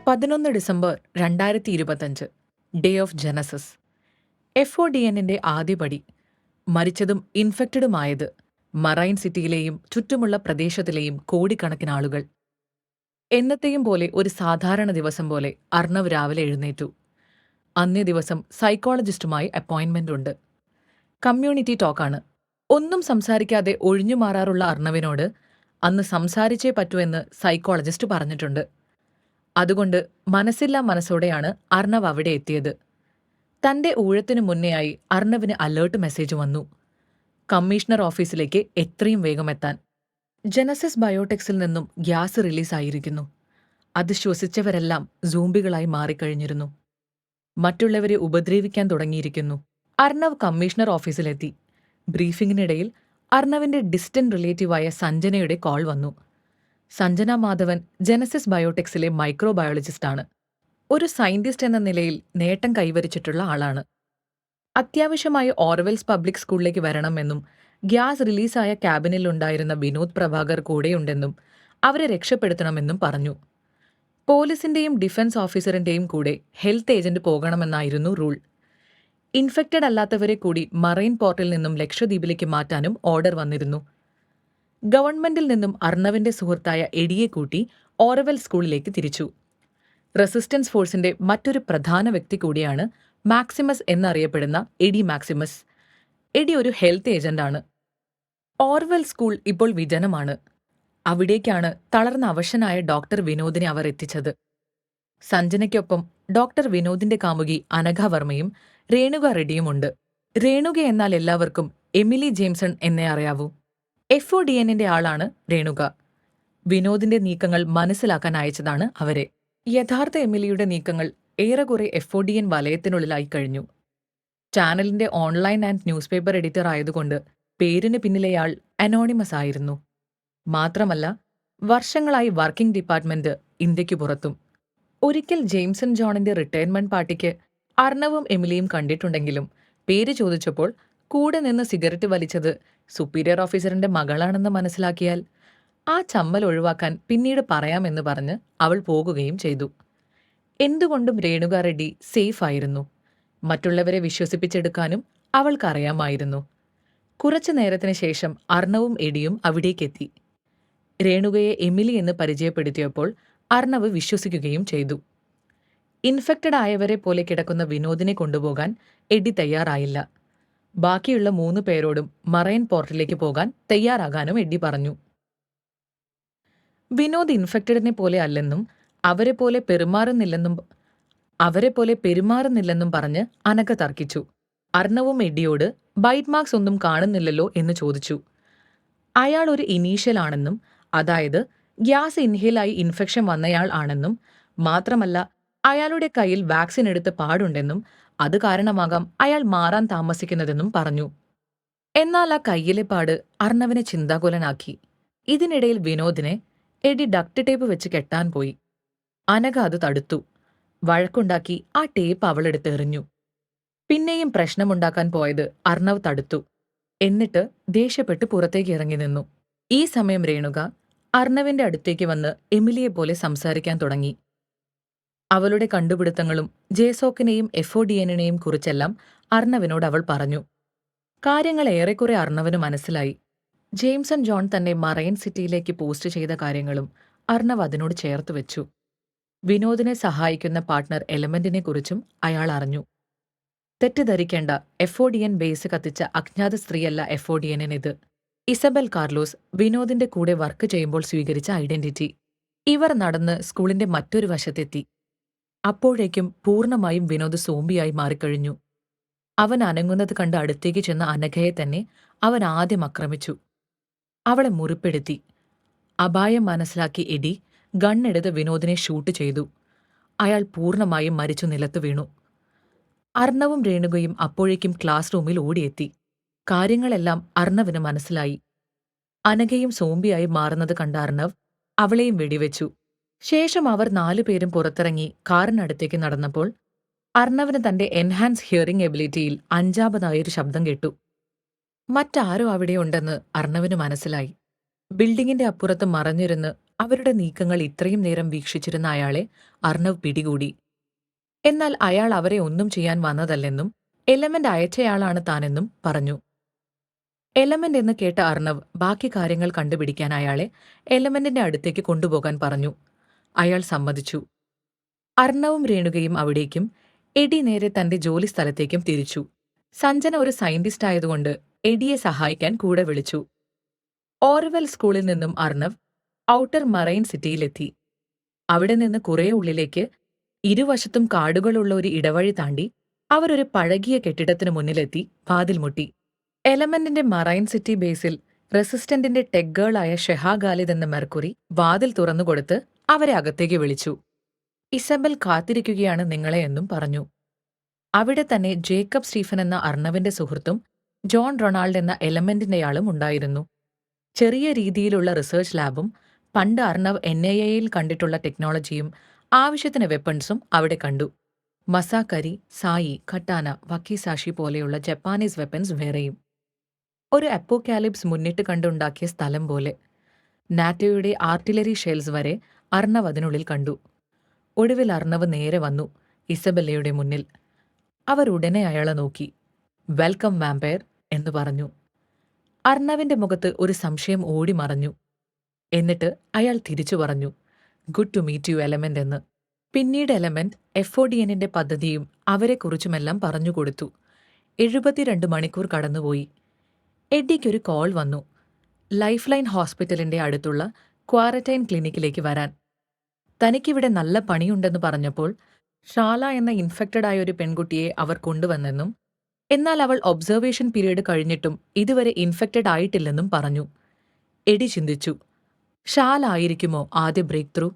11 December 2025 day of Genesis. FODNന്റെ ആദ്യപടി. മരിച്ചതും ഇൻഫെക്റ്റഡുമായത് marine സിറ്റിയിലെയും ചുറ്റുമുള്ള പ്രദേശത്തിലെയും കോടിക്കണക്കിന് ആളുകൾ. എന്നത്തെയും പോലെ ഒരു സാധാരണ ദിവസം പോലെ അർണവ് രാവിലെ എഴുന്നേറ്റു. അന്നേ ദിവസം സൈക്കോളജിസ്റ്റുമായി അപ്പോയിന്റ്മെന്റ് ഉണ്ട്. കമ്മ്യൂണിറ്റി ടോക്കാണ്. ഒന്നും സംസാരിക്കാതെ ഒഴിഞ്ഞു മാറാറുള്ള അർണവിനോട് അന്ന് സംസാരിച്ചേ പറ്റൂ എന്ന് സൈക്കോളജിസ്റ്റ് പറഞ്ഞിട്ടുണ്ട്. അതുകൊണ്ട് മനസ്സില്ലാ മനസ്സോടെയാണ് അർണവ് അവിടെ എത്തിയത്. തന്റെ ഊഴത്തിനു മുന്നെയായി അർണവിന് അലേർട്ട് മെസ്സേജ് വന്നു. കമ്മീഷണർ ഓഫീസിലേക്ക് എത്രയും വേഗം എത്താൻ. ജനസിസ് ബയോടെക്സിൽ നിന്നും ഗ്യാസ് റിലീസായിരിക്കുന്നു. അത് ശ്വസിച്ചവരെല്ലാം സൂംബികളായി മാറിക്കഴിഞ്ഞിരുന്നു. മറ്റുള്ളവരെ ഉപദ്രവിക്കാൻ തുടങ്ങിയിരിക്കുന്നു. അർണവ് കമ്മീഷണർ ഓഫീസിലെത്തി. ബ്രീഫിംഗിനിടയിൽ അർണവിന്റെ ഡിസ്റ്റന്റ് റിലേറ്റീവായ സഞ്ജനയുടെ കോൾ വന്നു. സഞ്ജന മാധവൻ ജനസിസ് ബയോടെക്സിലെ മൈക്രോബയോളജിസ്റ്റാണ്. ഒരു സയന്റിസ്റ്റ് എന്ന നിലയിൽ നേട്ടം കൈവരിച്ചിട്ടുള്ള ആളാണ്. അത്യാവശ്യമായി ഓർവെൽസ് പബ്ലിക് സ്കൂളിലേക്ക് വരണമെന്നും ഗ്യാസ് റിലീസായ ക്യാബിനിലുണ്ടായിരുന്ന വിനോദ് പ്രഭാകർ കൂടെയുണ്ടെന്നും അവരെ രക്ഷപ്പെടുത്തണമെന്നും പറഞ്ഞു. പോലീസിന്റെയും ഡിഫൻസ് ഓഫീസറിന്റെയും കൂടെ ഹെൽത്ത് ഏജന്റ് പോകണമെന്നായിരുന്നു റൂൾ. ഇൻഫെക്റ്റഡ് അല്ലാത്തവരെ കൂടി മറൈൻ പോർട്ടിൽ നിന്നും ലക്ഷദ്വീപിലേക്ക് മാറ്റാനും ഓർഡർ വന്നിരുന്നു. ഗവൺമെന്റിൽ നിന്നും അർണവിന്റെ സുഹൃത്തായ എഡിയെ കൂട്ടി ഓർവെൽ സ്കൂളിലേക്ക് തിരിച്ചു. റെസിസ്റ്റൻസ് ഫോഴ്സിന്റെ മറ്റൊരു പ്രധാന വ്യക്തി കൂടിയാണ് മാക്സിമസ് എന്നറിയപ്പെടുന്ന എഡി മാക്സിമസ്. എഡി ഒരു ഹെൽത്ത് ഏജന്റാണ്. ഓർവെൽ സ്കൂൾ ഇപ്പോൾ വിജനമാണ്. അവിടേക്കാണ് തളർന്ന അവശനായ ഡോക്ടർ വിനോദിനെ അവർ എത്തിച്ചത്. സഞ്ജനയ്ക്കൊപ്പം ഡോക്ടർ വിനോദിന്റെ കാമുകി അനഘ വർമ്മയും രേണുക റെഡ്ഡിയുമുണ്ട്. രേണുക എന്നാൽ എല്ലാവർക്കും എമിലി ജെയിംസൺ എന്നേ അറിയാവൂ. FODNന്റെ ആളാണ് രേണുക. വിനോദിന്റെ നീക്കങ്ങൾ മനസ്സിലാക്കാൻ അയച്ചതാണ് അവരെ. യഥാർത്ഥ എമിലിയുടെ നീക്കങ്ങൾ ഏറെക്കുറെ FODN വലയത്തിനുള്ളിലായി കഴിഞ്ഞു. ചാനലിന്റെ online and news paper editor ആയതുകൊണ്ട് പേരിന് പിന്നിലെയാൾ അനോണിമസ് ആയിരുന്നു. മാത്രമല്ല, വർഷങ്ങളായി വർക്കിംഗ് ഡിപ്പാർട്ട്മെന്റ് ഇന്ത്യയ്ക്കു പുറത്തും. ഒരിക്കൽ ജെയിംസൺ ജോണിന്റെ റിട്ടയർമെന്റ് പാർട്ടിക്ക് അർണവും എമിലിയും കണ്ടിട്ടുണ്ടെങ്കിലും പേര് ചോദിച്ചപ്പോൾ കൂടെ നിന്ന് സിഗരറ്റ് വലിച്ചത് സുപ്പീരിയർ ഓഫീസറിന്റെ മകളാണെന്ന് മനസ്സിലാക്കിയാൽ ആ ചമ്മൽ ഒഴിവാക്കാൻ പിന്നീട് പറയാമെന്ന് പറഞ്ഞ് അവൾ പോകുകയും ചെയ്തു. എന്തുകൊണ്ടും രേണുക റെഡ്ഡി സേഫ് ആയിരുന്നു. മറ്റുള്ളവരെ വിശ്വസിപ്പിച്ചെടുക്കാനും അവൾക്കറിയാമായിരുന്നു. കുറച്ചു നേരത്തിന് ശേഷം അർണവും എഡിയും അവിടേക്കെത്തി. രേണുകയെ എമിലി എന്ന് പരിചയപ്പെടുത്തിയപ്പോൾ അർണവ് വിശ്വസിക്കുകയും ചെയ്തു. ഇൻഫെക്റ്റഡ് ആയവരെ പോലെ കിടക്കുന്ന വിനോദിനെ കൊണ്ടുപോകാൻ എഡി തയ്യാറായില്ല. ബാക്കിയുള്ള 3 പേരോടും മറൈൻ പോർട്ടിലേക്ക് പോകാൻ തയ്യാറാകാനും എഡി പറഞ്ഞു. വിനോദ് ഇൻഫെക്റ്റഡിനെ പോലെ അല്ലെന്നും അവരെ പോലെ പെരുമാറുന്നില്ലെന്നും പറഞ്ഞ് അനഘ തർക്കിച്ചു. അർണവും എഡിയോട് ബൈറ്റ് മാർക്സ് ഒന്നും കാണുന്നില്ലല്ലോ എന്ന് ചോദിച്ചു. അയാൾ ഒരു ഇനീഷ്യൽ ആണെന്നും, അതായത് ഗ്യാസ് ഇൻഹേലായി ഇൻഫെക്ഷൻ വന്നയാൾ ആണെന്നും, മാത്രമല്ല അയാളുടെ കയ്യിൽ വാക്സിൻ എടുത്ത് പാടുണ്ടെന്നും അത് കാരണമാകാം അയാൾ മാറാൻ താമസിക്കുന്നതെന്നും പറഞ്ഞു. എന്നാൽ ആ കയ്യിലെ പാട് അർണവിനെ ചിന്താകുലനാക്കി. ഇതിനിടയിൽ വിനോദിനെ എഡി ഡക്ട് ടേപ്പ് വെച്ച് കെട്ടാൻ പോയി. അനഘ അത് തടുത്തു. വഴക്കുണ്ടാക്കി ആ ടേപ്പ് അവളെടുത്ത് എറിഞ്ഞു. പിന്നെയും പ്രശ്നമുണ്ടാക്കാൻ പോയത് അർണവ് തടുത്തു. എന്നിട്ട് ദേഷ്യപ്പെട്ട് പുറത്തേക്ക് ഇറങ്ങി നിന്നു. ഈ സമയം രേണുക അർണവിന്റെ അടുത്തേക്ക് വന്ന് എമിലിയെ പോലെ സംസാരിക്കാൻ തുടങ്ങി. അവളുടെ കണ്ടുപിടുത്തങ്ങളും ജേസോക്കിനെയും FODNനെയും കുറിച്ചെല്ലാം അർണവിനോട് അവൾ പറഞ്ഞു. കാര്യങ്ങൾ ഏറെക്കുറെ അർണവിന് മനസ്സിലായി. ജെയിംസൺ ജോൺ തന്നെ മറൈൻ സിറ്റിയിലേക്ക് പോസ്റ്റ് ചെയ്ത കാര്യങ്ങളും അർണവ് അതിനോട് ചേർത്ത് വെച്ചു. വിനോദിനെ സഹായിക്കുന്ന പാർട്ട്ണർ എലമെന്റിനെ കുറിച്ചും അയാൾ അറിഞ്ഞു. തെറ്റിദ്ധരിക്കേണ്ട, FODN ബേസ് കത്തിച്ച അജ്ഞാത സ്ത്രീയല്ല FODNനിത്. ഇസബൽ കാർലോസ് വിനോദിന്റെ കൂടെ വർക്ക് ചെയ്യുമ്പോൾ സ്വീകരിച്ച ഐഡന്റിറ്റി. ഇവർ നടന്ന് സ്കൂളിന്റെ മറ്റൊരു വശത്തെത്തി. അപ്പോഴേക്കും പൂർണ്ണമായും വിനോദ് സോംബിയായി മാറിക്കഴിഞ്ഞു. അവൻ അനങ്ങുന്നത് കണ്ട് അടുത്തേക്ക് ചെന്ന അനഘയെ തന്നെ അവൻ ആദ്യം ആക്രമിച്ചു. അവളെ മുറിപ്പെടുത്തി. അപായം മനസ്സിലാക്കി എഡി ഗണ്ണെടുത്ത് വിനോദിനെ ഷൂട്ട് ചെയ്തു. അയാൾ പൂർണ്ണമായും മരിച്ചു നിലത്തു വീണു. അർണവും രേണുകയും അപ്പോഴേക്കും ക്ലാസ് റൂമിൽ ഓടിയെത്തി. കാര്യങ്ങളെല്ലാം അർണവിന് മനസ്സിലായി. അനഘയും സോംബിയായി മാറുന്നത് കണ്ട അർണവ് അവളെയും വെടിവെച്ചു. ശേഷം അവർ 4 പേരും പുറത്തിറങ്ങി കാറിനടുത്തേക്ക് നടന്നപ്പോൾ അർണവിന് തന്റെ എൻഹാൻസ് ഹിയറിംഗ് എബിലിറ്റിയിൽ 5ാമതായൊരു ശബ്ദം കേട്ടു. മറ്റാരോ അവിടെയുണ്ടെന്ന് അർണവിന് മനസ്സിലായി. ബിൽഡിങ്ങിന്റെ അപ്പുറത്ത് മറഞ്ഞിരുന്ന് അവരുടെ നീക്കങ്ങൾ ഇത്രയും നേരം വീക്ഷിച്ചിരുന്ന അയാളെ അർണവ് പിടികൂടി. എന്നാൽ അയാൾ അവരെ ഒന്നും ചെയ്യാൻ വന്നതല്ലെന്നും എലമെന്റ് അയച്ചയാളാണ് താനെന്നും പറഞ്ഞു. എലമെന്റ് എന്ന് കേട്ട അർണവ് ബാക്കി കാര്യങ്ങൾ കണ്ടുപിടിക്കാൻ അയാളെ എലമെന്റിന്റെ അടുത്തേക്ക് കൊണ്ടുപോകാൻ പറഞ്ഞു. അയാൾ സമ്മതിച്ചു. അർണവും രേണുകയും അവിടേക്കും എഡി നേരെ തന്റെ ജോലി സ്ഥലത്തേക്കും തിരിച്ചു. സഞ്ജന ഒരു സയന്റിസ്റ്റ് ആയതുകൊണ്ട് എഡിയെ സഹായിക്കാൻ കൂടെ വിളിച്ചു. ഓർവെൽ സ്കൂളിൽ നിന്നും അർണവ് ഔട്ടർ മറൈൻ സിറ്റിയിലെത്തി. അവിടെ നിന്ന് കുറേ ഉള്ളിലേക്ക് ഇരുവശത്തും കാടുകളുള്ള ഒരു ഇടവഴി താണ്ടി അവരൊരു പഴകിയ കെട്ടിടത്തിനു മുന്നിലെത്തി വാതിൽ മുട്ടി. എലമെന്റിന്റെ മറൈൻ സിറ്റി ബേസിൽ റെസിസ്റ്റന്റിന്റെ ടെക് ഗേളായ ഷെഹാ ഖാലിദ് എന്ന മെർക്കുറി വാതിൽ തുറന്നുകൊടുത്ത് അവരെ അകത്തേക്ക് വിളിച്ചു. ഇസബൽ കാത്തിരിക്കുകയാണ് നിങ്ങളെ എന്നും പറഞ്ഞു. അവിടെ തന്നെ ജേക്കബ് സ്റ്റീഫൻ എന്ന അർണവിന്റെ സുഹൃത്തും ജോൺ റൊണാൾഡ് എന്ന എലമെന്റിന്റെയാളും ഉണ്ടായിരുന്നു. ചെറിയ രീതിയിലുള്ള റിസർച്ച് ലാബും പണ്ട് അർണവ് NIA-യിൽ കണ്ടിട്ടുള്ള ടെക്നോളജിയും ആവശ്യത്തിന് വെപ്പൺസും അവിടെ കണ്ടു. മസാക്കരി, സായി, കട്ടാന, വക്കീസാഷി പോലെയുള്ള ജപ്പാനീസ് വെപ്പൺസ് വേറെയും. ഒരു അപ്പോക്കാലിപ്സ് മുന്നിട്ട് കണ്ടുണ്ടാക്കിയ സ്ഥലം പോലെ. നാറ്റോയുടെ ആർട്ടിലറി ഷെൽസ് വരെ അർണവ് അതിനുള്ളിൽ കണ്ടു. ഒടുവിൽ അർണവ് നേരെ വന്നു ഇസബെല്ലയുടെ മുന്നിൽ. അവർ ഉടനെ അയാളെ നോക്കി. വെൽക്കം വാമ്പയർ എന്ന് പറഞ്ഞു. അർണവിന്റെ മുഖത്ത് ഒരു സംശയം ഓടിമറഞ്ഞു. എന്നിട്ട് അയാൾ തിരിച്ചു പറഞ്ഞു, good to meet you element എന്ന്. പിന്നീട് എലമെന്റ് FODNന്റെ പദ്ധതിയും അവരെക്കുറിച്ചുമെല്ലാം പറഞ്ഞുകൊടുത്തു. 72 മണിക്കൂർ കടന്നുപോയി. എഡിക്കൊരു കോൾ വന്നു. ലൈഫ് ലൈൻ ഹോസ്പിറ്റലിന്റെ അടുത്തുള്ള ക്വാറന്റൈൻ ക്ലിനിക്കിലേക്ക് വരാൻ. തനിക്കിവിടെ നല്ല പണിയുണ്ടെന്ന് പറഞ്ഞപ്പോൾ ഷാല എന്ന ഇൻഫെക്റ്റഡ് ആയ ഒരു പെൺകുട്ടിയെ അവർ കൊണ്ടുവന്നെന്നും എന്നാൽ അവൾ ഒബ്സർവേഷൻ പീരീഡ് കഴിഞ്ഞിട്ടും ഇതുവരെ ഇൻഫെക്റ്റഡ് ആയിട്ടില്ലെന്നും പറഞ്ഞു. എഡി ചിന്തിച്ചു, ഷാല ആയിരിക്കുമോ ആദ്യ ബ്രേക്ക് ത്രൂ?